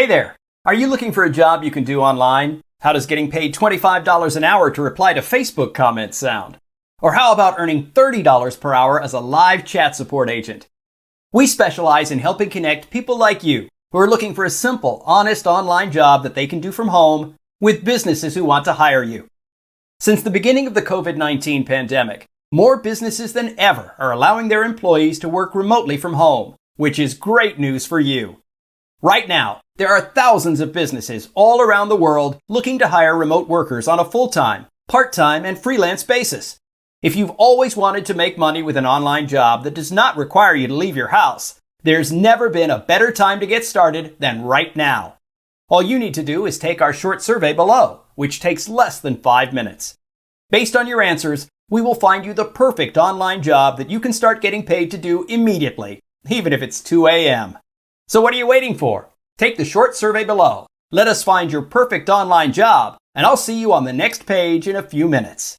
Hey there! Are you looking for a job you can do online? How does getting paid $25 an hour to reply to Facebook comments sound? Or how about earning $30 per hour as a live chat support agent? We specialize in helping connect people like you who are looking for a simple, honest online job that they can do from home with businesses who want to hire you. Since the beginning of the COVID-19 pandemic, more businesses than ever are allowing their employees to work remotely from home, which is great news for you. Right now, there are thousands of businesses all around the world looking to hire remote workers on a full-time, part-time, and freelance basis. If you've always wanted to make money with an online job that does not require you to leave your house, there's never been a better time to get started than right now. All you need to do is take our short survey below, which takes less than 5 minutes. Based on your answers, we will find you the perfect online job that you can start getting paid to do immediately, even if it's 2 a.m. So what are you waiting for? Take the short survey below. Let us find your perfect online job, and I'll see you on the next page in a few minutes.